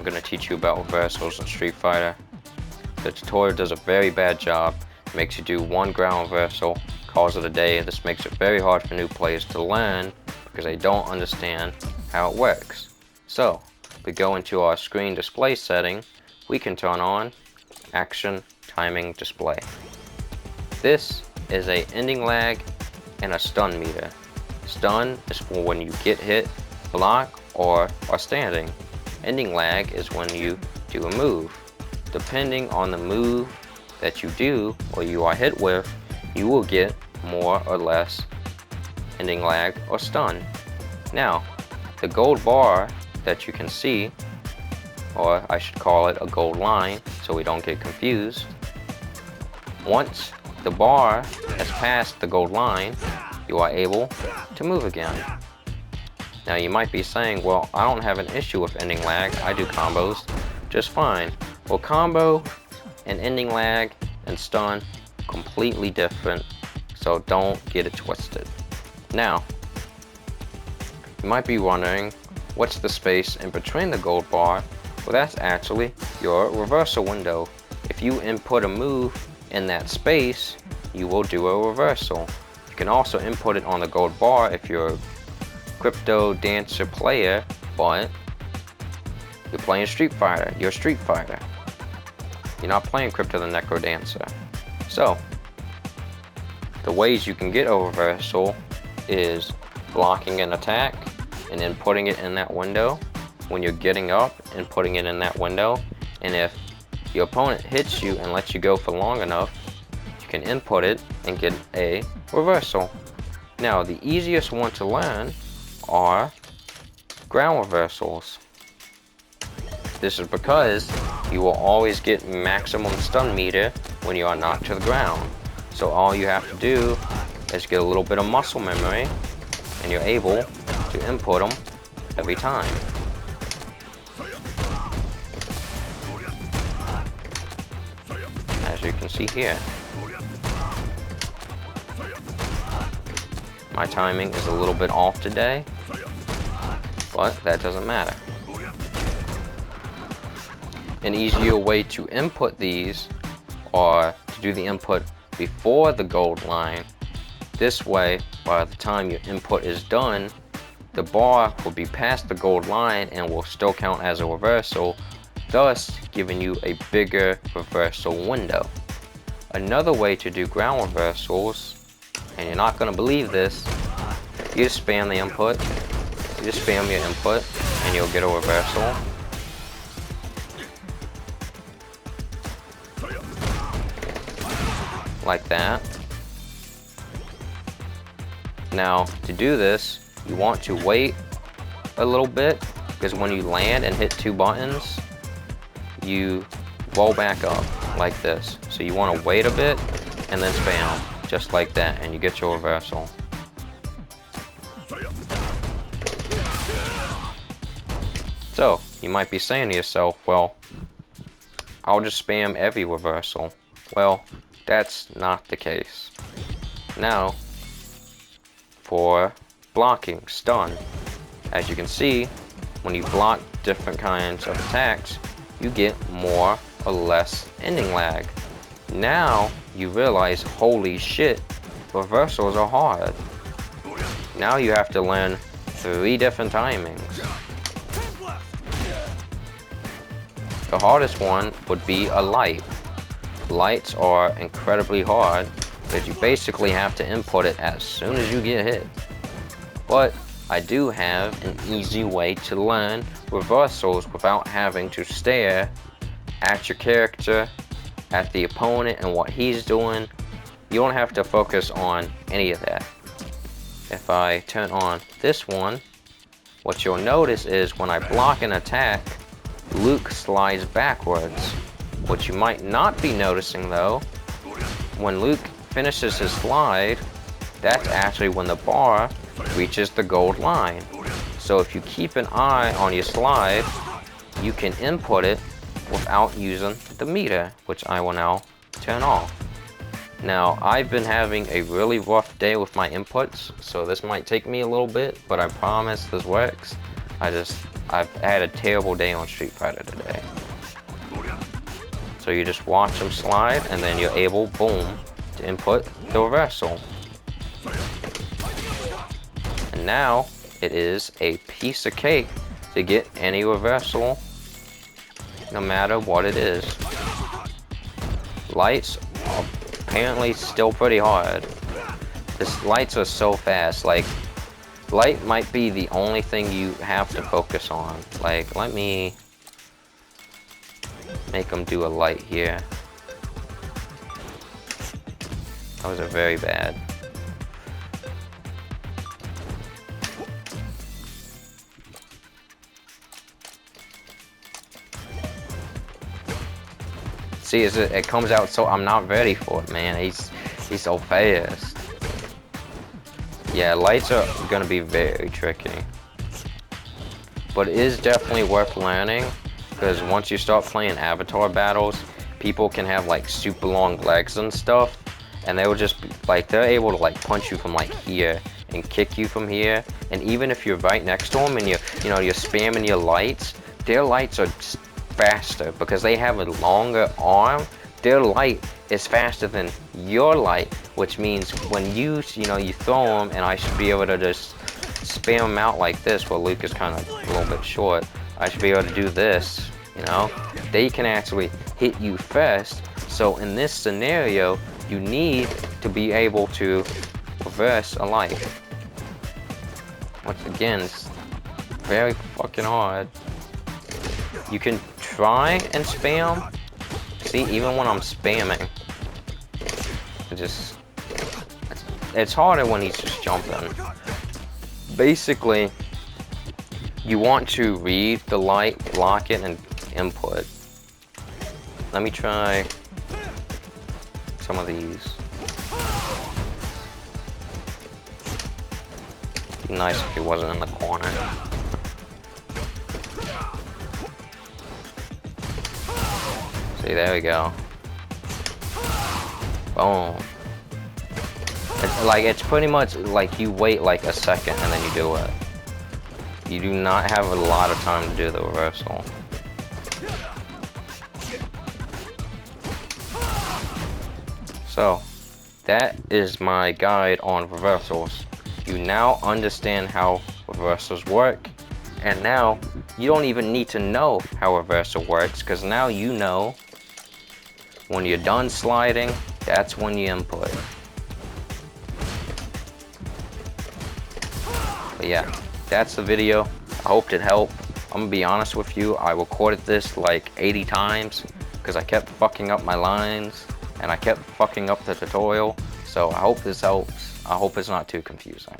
I'm going to teach you about reversals in Street Fighter. The tutorial does a very bad job. It makes you do one ground reversal, calls it a day. This makes it very hard for new players to learn because they don't understand how it works. So, if we go into our screen display setting, we can turn on Action Timing Display. This is a ending lag and a stun meter. Stun is for when you get hit, block, or are standing. Ending lag is when you do a move. Depending on the move that you do or you are hit with, you will get more or less ending lag or stun. Now, the gold bar that you can see, or I should call it a gold line so we don't get confused. Once the bar has passed the gold line, you are able to move again. Now you might be saying, well, I don't have an issue with ending lag, I do combos just fine. Well, combo and ending lag and stun, completely different, so don't get it twisted. Now, you might be wondering, what's the space in between the gold bar? Well, that's actually your reversal window. If you input a move in that space, you will do a reversal. You can also input it on the gold bar if you're a Crypto Dancer player, but you're playing Street Fighter. You're a Street Fighter. You're not playing Crypto the Necro Dancer. So, the ways you can get a reversal is blocking an attack and then putting it in that window when you're getting up and putting it in that window. And if your opponent hits you and lets you go for long enough, you can input it and get a reversal. Now, the easiest one to learn are ground reversals. This is because you will always get maximum stun meter when you are knocked to the ground. So all you have to do is get a little bit of muscle memory and you're able to input them every time. As you can see here. My timing is a little bit off today, but that doesn't matter. An easier way to input these or to do the input before the gold line. This way, by the time your input is done, the bar will be past the gold line and will still count as a reversal, thus giving you a bigger reversal window. Another way to do ground reversals, and you're not going to believe this, you just spam the input, you just spam your input and you'll get a reversal. Like that. Now, to do this, you want to wait a little bit, because when you land and hit two buttons, you roll back up like this. So you want to wait a bit and then spam, just like that, and you get your reversal. So, you might be saying to yourself, well, I'll just spam every reversal. Well, that's not the case. Now, for blocking, stun. As you can see, when you block different kinds of attacks, you get more or less ending lag. Now, you realize, holy shit, reversals are hard. Now you have to learn 3 different timings. The hardest one would be a light. Lights are incredibly hard because you basically have to input it as soon as you get hit. But I do have an easy way to learn reversals without having to stare at your character, at the opponent and what he's doing. You don't have to focus on any of that. If I turn on this one, what you'll notice is when I block an attack, Luke slides backwards. What you might not be noticing though, when Luke finishes his slide, that's actually when the bar reaches the gold line. So if you keep an eye on your slide, you can input it without using the meter, which I will now turn off. Now, I've been having a really rough day with my inputs, so this might take me a little bit, but I promise this works. I've had a terrible day on Street Fighter today. So you just watch them slide, and then you're able, boom, to input the reversal. And now, it is a piece of cake to get any reversal, no matter what it is. Lights are apparently still pretty hard. Lights are so fast, like, light might be the only thing you have to focus on. Like, let me make them do a light here. That was a very bad. See, it comes out so I'm not ready for it, man. He's so fast. Yeah, lights are gonna be very tricky. But it is definitely worth learning, because once you start playing avatar battles, people can have like super long legs and stuff, and they will just be, like, they're able to like punch you from like here and kick you from here, and even if you're right next to them and you're spamming your lights, their lights are faster because they have a longer arm. Their light is faster than your light, which means when you throw them, and I should be able to just spam them out like this. Well, Luke is kind of a little bit short. I should be able to do this, you know? They can actually hit you first. So in this scenario, you need to be able to reverse a light. Once again, it's very fucking hard. You can try and spam. See, even when I'm spamming, it's harder when he's just jumping. Basically, you want to read the light, block it, and input. Let me try some of these. Be nice if he wasn't in the corner. See, there we go. Boom. It's pretty much like you wait like a second and then you do it. You do not have a lot of time to do the reversal. So, that is my guide on reversals. You now understand how reversals work, and now you don't even need to know how reversal works, because now you know when you're done sliding, that's when you input. But yeah, that's the video. I hope it helped. I'm gonna be honest with you, I recorded this like 80 times because I kept fucking up my lines and I kept fucking up the tutorial. So I hope this helps. I hope it's not too confusing.